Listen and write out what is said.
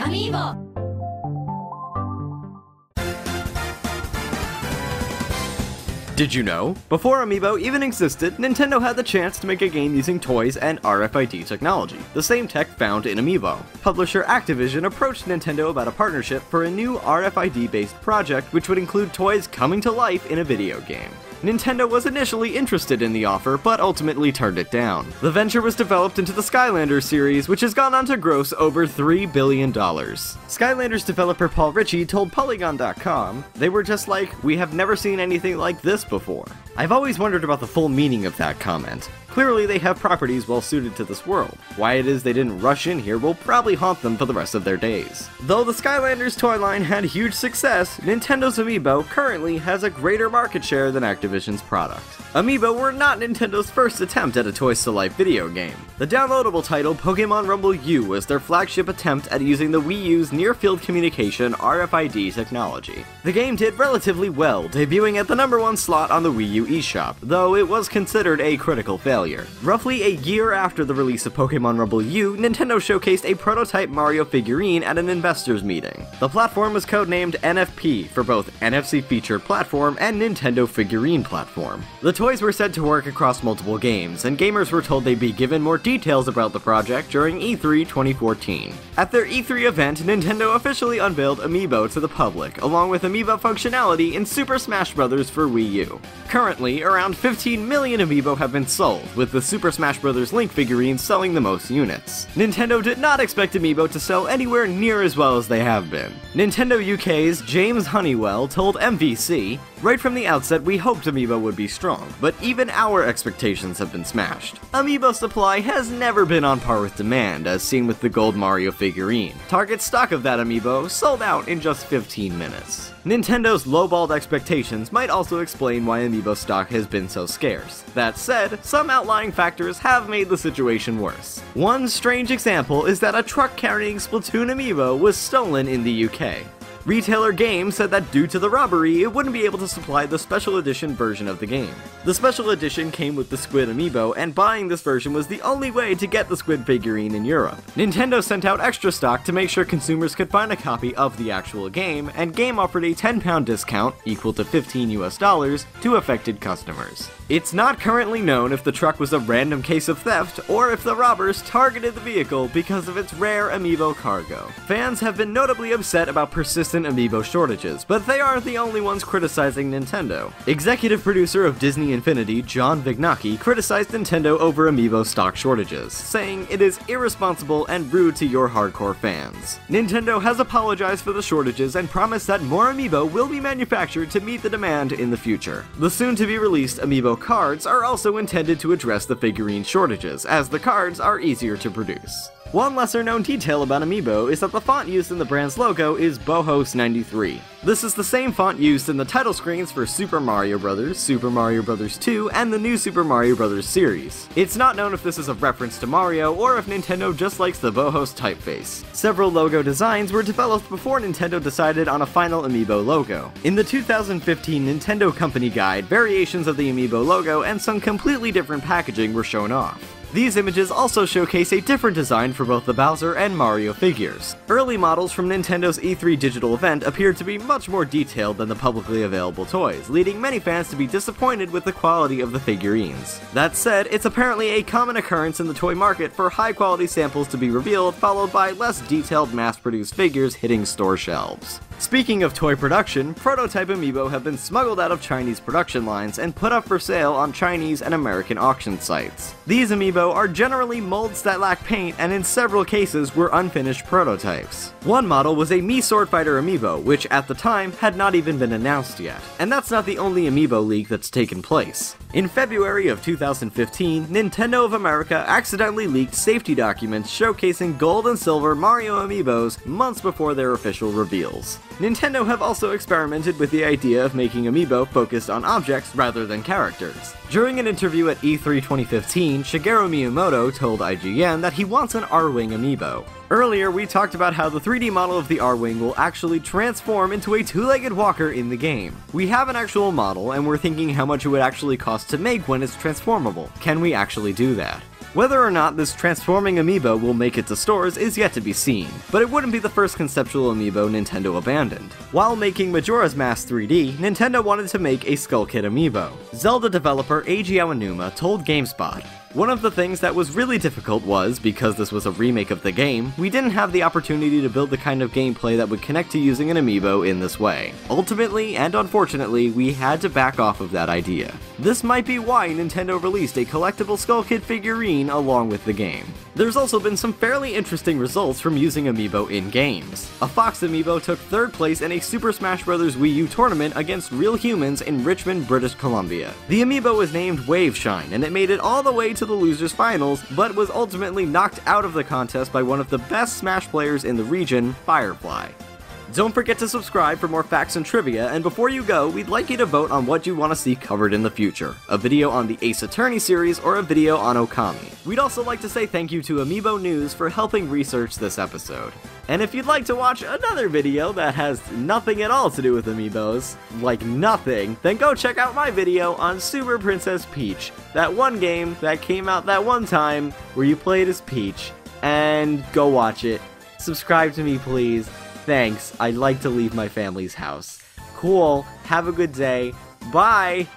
Amiibo! Did you know? Before Amiibo even existed, Nintendo had the chance to make a game using toys and RFID technology, the same tech found in Amiibo. Publisher Activision approached Nintendo about a partnership for a new RFID-based project which would include toys coming to life in a video game. Nintendo was initially interested in the offer, but ultimately turned it down. The venture was developed into the Skylanders series, which has gone on to gross over $3 billion. Skylanders developer Paul Ritchie told Polygon.com, "They were just like, we have never seen anything like this before." I've always wondered about the full meaning of that comment. Clearly they have properties well suited to this world. Why it is they didn't rush in here will probably haunt them for the rest of their days. Though the Skylanders toy line had huge success, Nintendo's Amiibo currently has a greater market share than Activision's product. Amiibo were not Nintendo's first attempt at a toys-to-life video game. The downloadable title Pokémon Rumble U was their flagship attempt at using the Wii U's near-field communication RFID technology. The game did relatively well, debuting at the #1 slot on the Wii U eShop, though it was considered a critical failure. Roughly a year after the release of Pokémon Rumble U, Nintendo showcased a prototype Mario figurine at an investors meeting. The platform was codenamed NFP for both NFC Feature Platform and Nintendo Figurine Platform. The toys were said to work across multiple games, and gamers were told they'd be given more details about the project during E3 2014. At their E3 event, Nintendo officially unveiled Amiibo to the public, along with Amiibo functionality in Super Smash Bros. For Wii U. Currently, around 15 million Amiibo have been sold, with the Super Smash Bros. Link figurines selling the most units. Nintendo did not expect Amiibo to sell anywhere near as well as they have been. Nintendo UK's James Honeywell told MVC, "Right from the outset we hoped Amiibo would be strong, but even our expectations have been smashed. Amiibo supply has never been on par with demand, as seen with the gold Mario figurine. Target stock of that Amiibo sold out in just 15 minutes. Nintendo's lowballed expectations might also explain why Amiibo stock has been so scarce. That said, some outlying factors have made the situation worse. One strange example is that a truck carrying Splatoon Amiibo was stolen in the UK. Retailer Games said that due to the robbery, it wouldn't be able to supply the special edition version of the game. The special edition came with the Squid Amiibo, and buying this version was the only way to get the Squid figurine in Europe. Nintendo sent out extra stock to make sure consumers could find a copy of the actual game, and Game offered a £10 discount, equal to $15 to affected customers. It's not currently known if the truck was a random case of theft, or if the robbers targeted the vehicle because of its rare Amiibo cargo. Fans have been notably upset about persistent Amiibo shortages, but they aren't the only ones criticizing Nintendo. Executive producer of Disney Infinity, John Vignacchi, criticized Nintendo over Amiibo stock shortages, saying it is irresponsible and rude to your hardcore fans. Nintendo has apologized for the shortages and promised that more Amiibo will be manufactured to meet the demand in the future. The soon-to-be-released Amiibo cards are also intended to address the figurine shortages, as the cards are easier to produce. One lesser-known detail about Amiibo is that the font used in the brand's logo is Bohos 93. This is the same font used in the title screens for Super Mario Bros., Super Mario Bros. 2, and the new Super Mario Bros. Series. It's not known if this is a reference to Mario, or if Nintendo just likes the Bohos typeface. Several logo designs were developed before Nintendo decided on a final Amiibo logo. In the 2015 Nintendo Company Guide, variations of the Amiibo logo and some completely different packaging were shown off. These images also showcase a different design for both the Bowser and Mario figures. Early models from Nintendo's E3 digital event appeared to be much more detailed than the publicly available toys, leading many fans to be disappointed with the quality of the figurines. That said, it's apparently a common occurrence in the toy market for high-quality samples to be revealed, followed by less detailed mass-produced figures hitting store shelves. Speaking of toy production, prototype Amiibo have been smuggled out of Chinese production lines and put up for sale on Chinese and American auction sites. These Amiibo are generally molds that lack paint and in several cases were unfinished prototypes. One model was a Mii Sword Fighter Amiibo, which at the time had not even been announced yet. And that's not the only Amiibo leak that's taken place. In February of 2015, Nintendo of America accidentally leaked safety documents showcasing gold and silver Mario Amiibos months before their official reveals. Nintendo have also experimented with the idea of making Amiibo focused on objects rather than characters. During an interview at E3 2015, Shigeru Miyamoto told IGN that he wants an R-Wing Amiibo. Earlier, we talked about how the 3D model of the R-Wing will actually transform into a two-legged walker in the game. We have an actual model, and we're thinking how much it would actually cost to make when it's transformable. Can we actually do that? Whether or not this transforming amiibo will make it to stores is yet to be seen, but it wouldn't be the first conceptual amiibo Nintendo abandoned. While making Majora's Mask 3D, Nintendo wanted to make a Skull Kid amiibo. Zelda developer Eiji Aonuma told GameSpot, "One of the things that was really difficult was, because this was a remake of the game, we didn't have the opportunity to build the kind of gameplay that would connect to using an amiibo in this way. Ultimately, and unfortunately, we had to back off of that idea. This might be why Nintendo released a collectible Skull Kid figurine along with the game." There's also been some fairly interesting results from using amiibo in games. A Fox amiibo took 3rd place in a Super Smash Bros. Wii U tournament against real humans in Richmond, British Columbia. The amiibo was named Waveshine, and it made it all the way to the losers finals, but was ultimately knocked out of the contest by one of the best Smash players in the region, Firefly. Don't forget to subscribe for more facts and trivia, and before you go, we'd like you to vote on what you want to see covered in the future. A video on the Ace Attorney series or a video on Okami. We'd also like to say thank you to Amiibo News for helping research this episode. And if you'd like to watch another video that has nothing at all to do with Amiibos, like nothing, then go check out my video on Super Princess Peach, that one game that came out that one time where you played as Peach, and go watch it. Subscribe to me, please. Thanks, I'd like to leave my family's house. Cool, have a good day, bye!